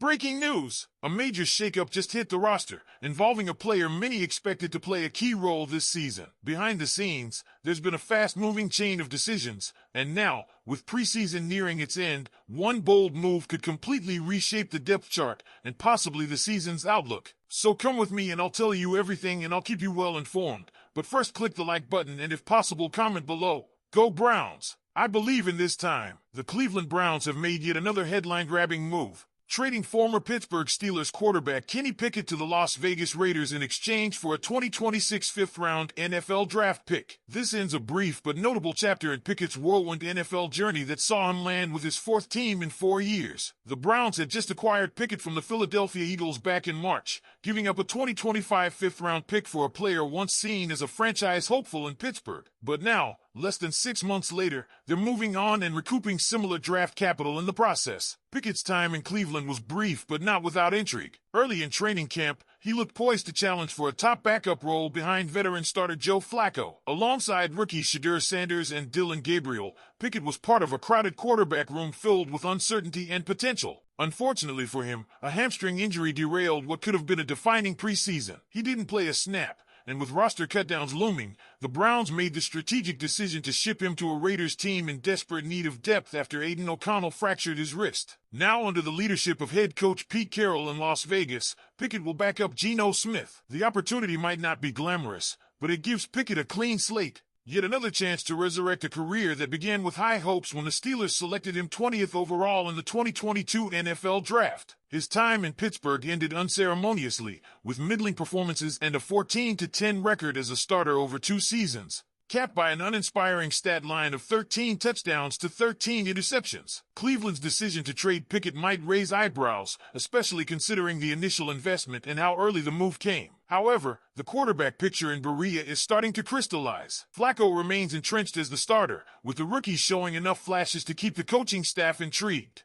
Breaking news! A major shakeup just hit the roster, involving a player many expected to play a key role this season. Behind the scenes, there's been a fast-moving chain of decisions, and now, with preseason nearing its end, one bold move could completely reshape the depth chart and possibly the season's outlook. So come with me and I'll tell you everything and I'll keep you well informed. But first click the like button and if possible comment below. Go Browns! I believe in this time. The Cleveland Browns have made yet another headline-grabbing move, trading former Pittsburgh Steelers quarterback Kenny Pickett to the Las Vegas Raiders in exchange for a 2026 fifth-round NFL draft pick. This ends a brief but notable chapter in Pickett's whirlwind NFL journey that saw him land with his fourth team in 4 years. The Browns had just acquired Pickett from the Philadelphia Eagles back in March, giving up a 2025 fifth-round pick for a player once seen as a franchise hopeful in Pittsburgh. But now, less than 6 months later, they're moving on and recouping similar draft capital in the process. Pickett's time in Cleveland was brief but not without intrigue. Early in training camp, he looked poised to challenge for a top backup role behind veteran starter Joe Flacco. Alongside rookies Shedeur Sanders and Dillon Gabriel, Pickett was part of a crowded quarterback room filled with uncertainty and potential. Unfortunately for him, a hamstring injury derailed what could have been a defining preseason. He didn't play a snap, and with roster cutdowns looming, the Browns made the strategic decision to ship him to a Raiders team in desperate need of depth after Aiden O'Connell fractured his wrist. Now under the leadership of head coach Pete Carroll in Las Vegas, Pickett will back up Geno Smith. The opportunity might not be glamorous, but it gives Pickett a clean slate. Yet another chance to resurrect a career that began with high hopes when the Steelers selected him 20th overall in the 2022 NFL Draft. His time in Pittsburgh ended unceremoniously, with middling performances and a 14-10 record as a starter over 2 seasons, capped by an uninspiring stat line of 13 touchdowns to 13 interceptions. Cleveland's decision to trade Pickett might raise eyebrows, especially considering the initial investment and how early the move came. However, the quarterback picture in Berea is starting to crystallize. Flacco remains entrenched as the starter, with the rookies showing enough flashes to keep the coaching staff intrigued.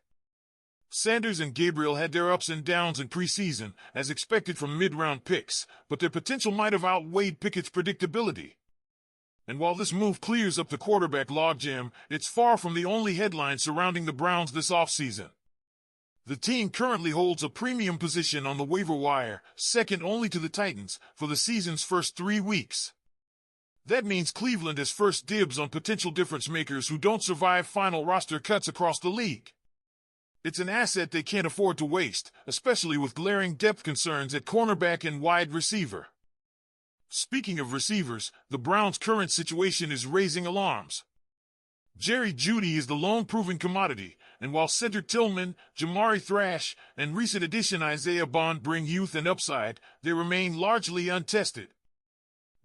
Sanders and Gabriel had their ups and downs in preseason, as expected from mid-round picks, but their potential might have outweighed Pickett's predictability. And while this move clears up the quarterback logjam, it's far from the only headline surrounding the Browns this offseason. The team currently holds a premium position on the waiver wire, second only to the Titans, for the season's first 3 weeks. That means Cleveland has first dibs on potential difference makers who don't survive final roster cuts across the league. It's an asset they can't afford to waste, especially with glaring depth concerns at cornerback and wide receiver. Speaking of receivers, the Browns' current situation is raising alarms. Jerry Jeudy is the lone proven commodity, and while center Tillman, Jamari Thrash, and recent addition Isaiah Bond bring youth and upside, they remain largely untested.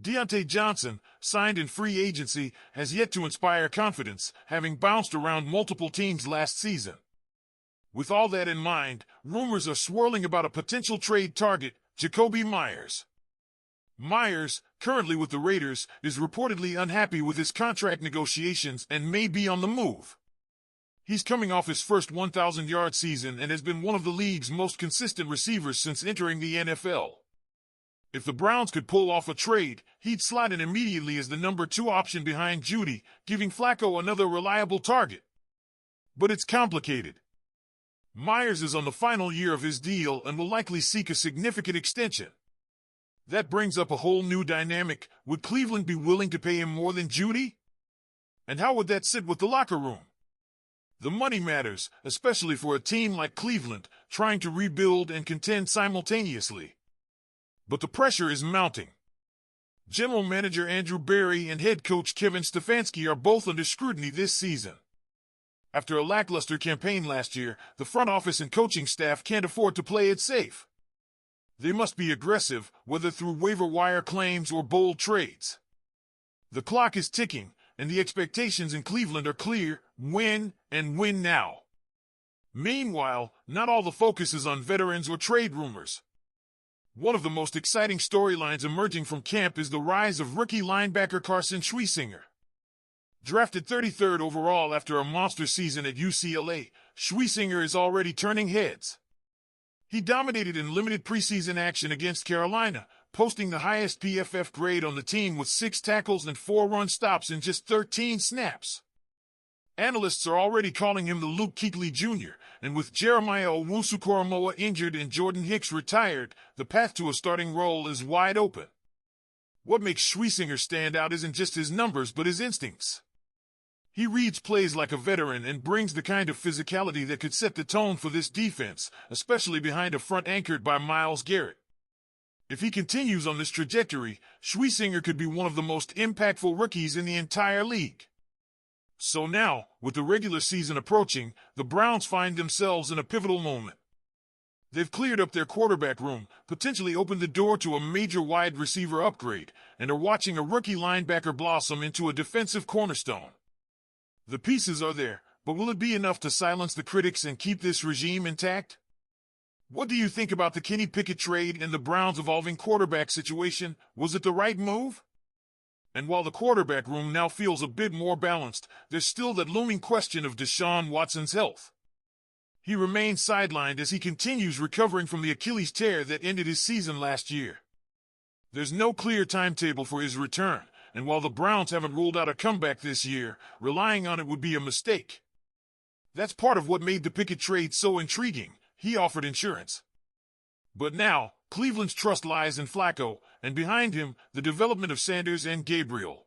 Deontay Johnson, signed in free agency, has yet to inspire confidence, having bounced around multiple teams last season. With all that in mind, rumors are swirling about a potential trade target, Jakobi Meyers. Meyers, currently with the Raiders, is reportedly unhappy with his contract negotiations and may be on the move. He's coming off his first 1,000-yard season and has been one of the league's most consistent receivers since entering the NFL. If the Browns could pull off a trade, he'd slot in immediately as the number 2 option behind Jeudy, giving Flacco another reliable target. But it's complicated. Meyers is on the final year of his deal and will likely seek a significant extension. That brings up a whole new dynamic. Would Cleveland be willing to pay him more than Jeudy? And how would that sit with the locker room? The money matters, especially for a team like Cleveland, trying to rebuild and contend simultaneously. But the pressure is mounting. General Manager Andrew Berry and head coach Kevin Stefanski are both under scrutiny this season. After a lackluster campaign last year, the front office and coaching staff can't afford to play it safe. They must be aggressive, whether through waiver wire claims or bold trades. The clock is ticking, and the expectations in Cleveland are clear: win, and win now. Meanwhile, not all the focus is on veterans or trade rumors. One of the most exciting storylines emerging from camp is the rise of rookie linebacker Carson Schwiezinger. Drafted 33rd overall after a monster season at UCLA, Schwiezinger is already turning heads. He dominated in limited preseason action against Carolina, posting the highest PFF grade on the team with 6 tackles and 4 run stops in just 13 snaps. Analysts are already calling him the Luke Kuechly Jr., and with Jeremiah Owusu-Koramoah injured and Jordan Hicks retired, the path to a starting role is wide open. What makes Schlesinger stand out isn't just his numbers but his instincts. He reads plays like a veteran and brings the kind of physicality that could set the tone for this defense, especially behind a front anchored by Myles Garrett. If he continues on this trajectory, Schlesinger could be one of the most impactful rookies in the entire league. So now, with the regular season approaching, the Browns find themselves in a pivotal moment. They've cleared up their quarterback room, potentially opened the door to a major wide receiver upgrade, and are watching a rookie linebacker blossom into a defensive cornerstone. The pieces are there, but will it be enough to silence the critics and keep this regime intact? What do you think about the Kenny Pickett trade and the Browns' evolving quarterback situation? Was it the right move? And while the quarterback room now feels a bit more balanced, there's still that looming question of Deshaun Watson's health. He remains sidelined as he continues recovering from the Achilles tear that ended his season last year. There's no clear timetable for his return, and while the Browns haven't ruled out a comeback this year, relying on it would be a mistake. That's part of what made the Pickett trade so intriguing. He offered insurance. But now, Cleveland's trust lies in Flacco, and behind him, the development of Sanders and Gabriel.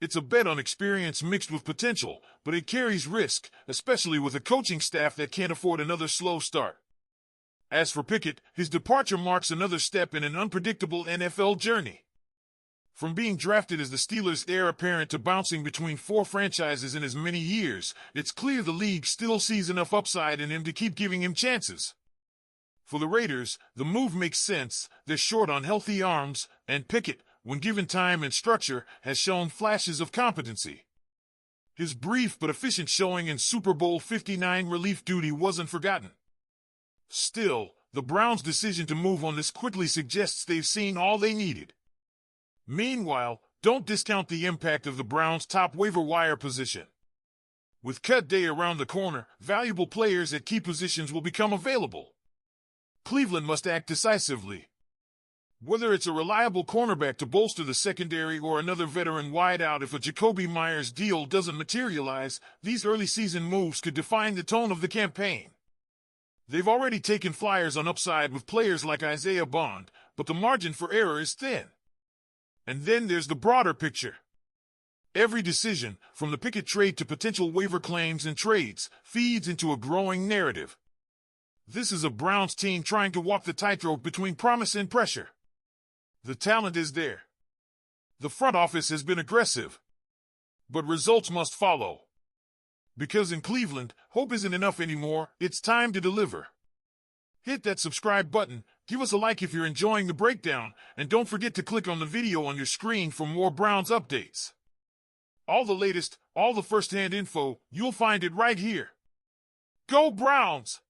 It's a bet on experience mixed with potential, but it carries risk, especially with a coaching staff that can't afford another slow start. As for Pickett, his departure marks another step in an unpredictable NFL journey. From being drafted as the Steelers' heir apparent to bouncing between 4 franchises in as many years, it's clear the league still sees enough upside in him to keep giving him chances. For the Raiders, the move makes sense. They're short on healthy arms, and Pickett, when given time and structure, has shown flashes of competency. His brief but efficient showing in Super Bowl 59 relief duty wasn't forgotten. Still, the Browns' decision to move on this quickly suggests they've seen all they needed. Meanwhile, don't discount the impact of the Browns' top waiver wire position. With cut day around the corner, valuable players at key positions will become available. Cleveland must act decisively. Whether it's a reliable cornerback to bolster the secondary or another veteran wideout if a Jacoby Myers deal doesn't materialize, these early season moves could define the tone of the campaign. They've already taken flyers on upside with players like Isaiah Bond, but the margin for error is thin. And then there's the broader picture. Every decision, from the Pickett trade to potential waiver claims and trades, feeds into a growing narrative. This is a Browns team trying to walk the tightrope between promise and pressure. The talent is there. The front office has been aggressive. But results must follow. Because in Cleveland, hope isn't enough anymore, it's time to deliver. Hit that subscribe button, give us a like if you're enjoying the breakdown, and don't forget to click on the video on your screen for more Browns updates. All the latest, all the first-hand info, you'll find it right here. Go Browns!